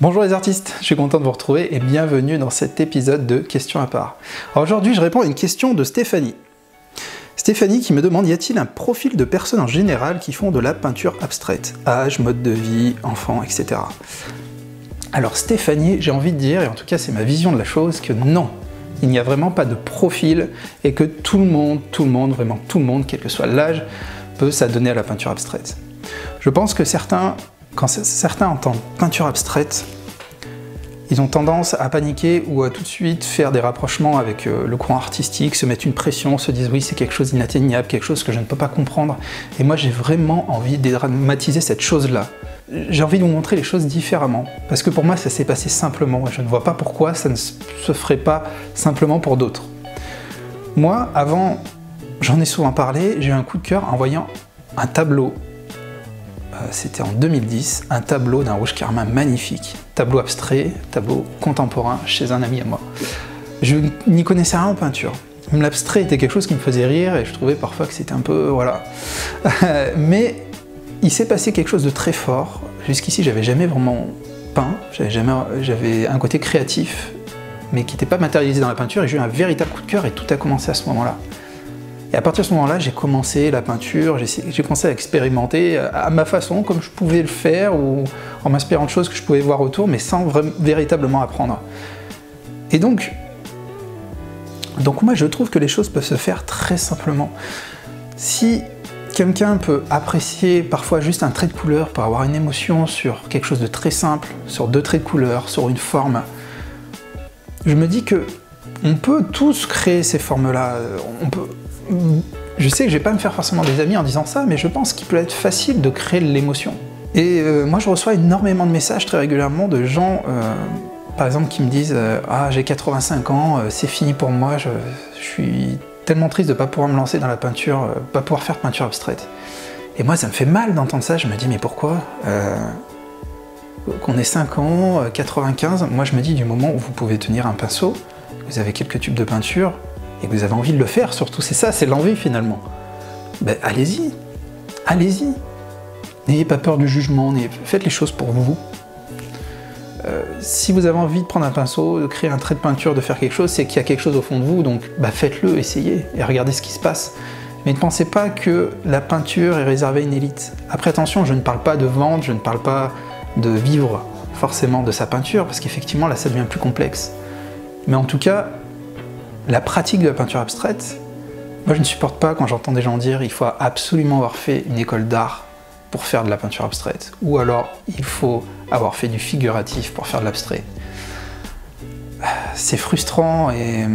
Bonjour les artistes, je suis content de vous retrouver et bienvenue dans cet épisode de Questions à part. Alors aujourd'hui, je réponds à une question de Stéphanie. Stéphanie qui me demande, y a-t-il un profil de personnes en général qui font de la peinture abstraite? Âge, mode de vie, enfant, etc. Alors Stéphanie, j'ai envie de dire, et en tout cas c'est ma vision de la chose, que non, il n'y a vraiment pas de profil et que tout le monde, vraiment tout le monde, quel que soit l'âge, peut s'adonner à la peinture abstraite. Je pense que quand certains entendent peinture abstraite, ils ont tendance à paniquer ou à tout de suite faire des rapprochements avec le courant artistique, se mettre une pression, se disent oui c'est quelque chose d'inatteignable, quelque chose que je ne peux pas comprendre. Et moi j'ai vraiment envie de dédramatiser cette chose-là. J'ai envie de vous montrer les choses différemment. Parce que pour moi ça s'est passé simplement. Je ne vois pas pourquoi ça ne se ferait pas simplement pour d'autres. Moi, avant, j'en ai souvent parlé, j'ai eu un coup de cœur en voyant un tableau. C'était en 2010, un tableau d'un rouge carmin magnifique. Tableau abstrait, tableau contemporain chez un ami à moi. Je n'y connaissais rien en peinture. L'abstrait était quelque chose qui me faisait rire et je trouvais parfois que c'était un peu... voilà. Mais il s'est passé quelque chose de très fort. Jusqu'ici, j'avais jamais vraiment peint. J'avais un côté créatif, mais qui n'était pas matérialisé dans la peinture. Et j'ai eu un véritable coup de cœur et tout a commencé à ce moment-là. Et à partir de ce moment-là, j'ai commencé la peinture, j'ai commencé à expérimenter à ma façon, comme je pouvais le faire, ou en m'inspirant de choses que je pouvais voir autour, mais sans véritablement apprendre. Et donc moi je trouve que les choses peuvent se faire très simplement. Si quelqu'un peut apprécier parfois juste un trait de couleur pour avoir une émotion sur quelque chose de très simple, sur deux traits de couleur, sur une forme, je me dis que on peut tous créer ces formes-là. Je sais que je vais pas me faire forcément des amis en disant ça, mais je pense qu'il peut être facile de créer de l'émotion. Et moi je reçois énormément de messages très régulièrement de gens, par exemple, qui me disent « Ah, j'ai 85 ans, c'est fini pour moi, je suis tellement triste de ne pas pouvoir me lancer dans la peinture, pas pouvoir faire de peinture abstraite. » Et moi ça me fait mal d'entendre ça, je me dis « Mais pourquoi qu'on ait 5 ans, 95, moi je me dis du moment où vous pouvez tenir un pinceau, vous avez quelques tubes de peinture, et que vous avez envie de le faire, surtout, c'est ça, c'est l'envie finalement. Ben allez-y, allez-y. N'ayez pas peur du jugement, faites les choses pour vous. Si vous avez envie de prendre un pinceau, de créer un trait de peinture, de faire quelque chose, c'est qu'il y a quelque chose au fond de vous, donc bah, faites-le, essayez, et regardez ce qui se passe. Mais ne pensez pas que la peinture est réservée à une élite. Après attention, je ne parle pas de vente, je ne parle pas de vivre forcément de sa peinture, parce qu'effectivement là ça devient plus complexe. Mais en tout cas, la pratique de la peinture abstraite, moi je ne supporte pas quand j'entends des gens dire il faut absolument avoir fait une école d'art pour faire de la peinture abstraite, ou alors il faut avoir fait du figuratif pour faire de l'abstrait. C'est frustrant et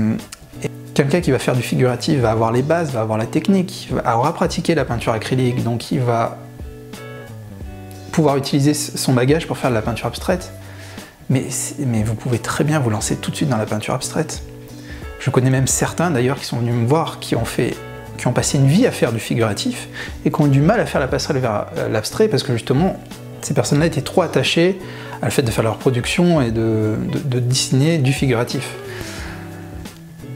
quelqu'un qui va faire du figuratif va avoir les bases, va avoir la technique, aura pratiqué la peinture acrylique, donc il va pouvoir utiliser son bagage pour faire de la peinture abstraite. Mais vous pouvez très bien vous lancer tout de suite dans la peinture abstraite. Je connais même certains d'ailleurs qui sont venus me voir, qui ont passé une vie à faire du figuratif et qui ont eu du mal à faire la passerelle vers l'abstrait parce que justement ces personnes-là étaient trop attachées à le fait de faire leur production et de dessiner du figuratif.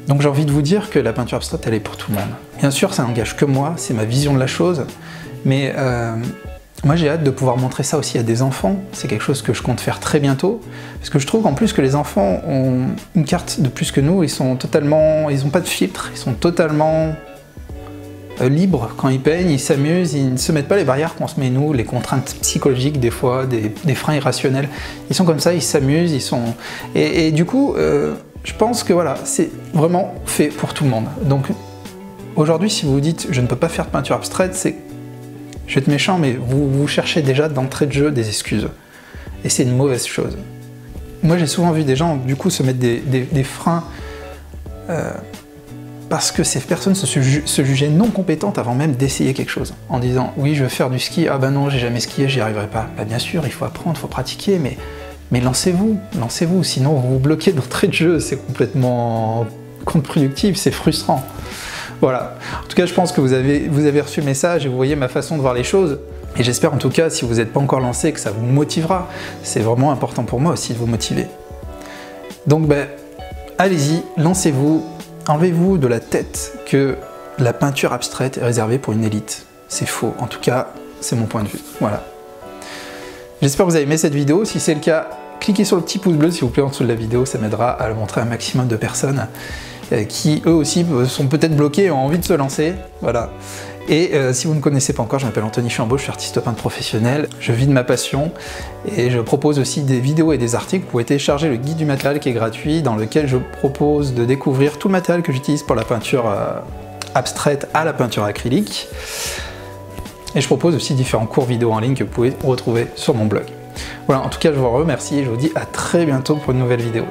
Donc j'ai envie de vous dire que la peinture abstraite elle est pour tout le monde. Bien sûr ça n'engage que moi, c'est ma vision de la chose, mais moi j'ai hâte de pouvoir montrer ça aussi à des enfants, c'est quelque chose que je compte faire très bientôt, parce que je trouve qu'en plus que les enfants ont une carte de plus que nous, ils n'ont pas de filtre, ils sont totalement libres quand ils peignent, ils s'amusent, ils ne se mettent pas les barrières qu'on se met nous, les contraintes psychologiques des fois, des freins irrationnels, ils sont comme ça, ils s'amusent, et du coup je pense que voilà, c'est vraiment fait pour tout le monde. Donc aujourd'hui si vous vous dites je ne peux pas faire de peinture abstraite, c'est je vais être méchant, mais vous cherchez déjà d'entrée de jeu des excuses. Et c'est une mauvaise chose. Moi, j'ai souvent vu des gens, du coup, se mettre des freins parce que ces personnes se jugeaient non compétentes avant même d'essayer quelque chose. En disant, oui, je veux faire du ski, ah ben non, j'ai jamais skié, j'y arriverai pas. Bah, bien sûr, il faut apprendre, il faut pratiquer, mais lancez-vous, sinon vous vous bloquez d'entrée de jeu, c'est complètement contre-productif, c'est frustrant. Voilà, en tout cas je pense que vous avez reçu le message et vous voyez ma façon de voir les choses. Et j'espère en tout cas, si vous n'êtes pas encore lancé, que ça vous motivera. C'est vraiment important pour moi aussi de vous motiver. Donc ben, allez-y, lancez-vous, enlevez-vous de la tête que la peinture abstraite est réservée pour une élite. C'est faux, en tout cas c'est mon point de vue. Voilà. J'espère que vous avez aimé cette vidéo, si c'est le cas, cliquez sur le petit pouce bleu s'il vous plaît en dessous de la vidéo, ça m'aidera à le montrer à un maximum de personnes qui eux aussi sont peut-être bloqués et ont envie de se lancer. Voilà. Et si vous ne me connaissez pas encore, je m'appelle Anthony Chambaud, je suis artiste peintre professionnel, je vis de ma passion et je propose aussi des vidéos et des articles. Vous pouvez télécharger le guide du matériel qui est gratuit, dans lequel je propose de découvrir tout le matériel que j'utilise pour la peinture abstraite à la peinture acrylique. Et je propose aussi différents cours vidéo en ligne que vous pouvez retrouver sur mon blog. Voilà, en tout cas je vous remercie et je vous dis à très bientôt pour une nouvelle vidéo.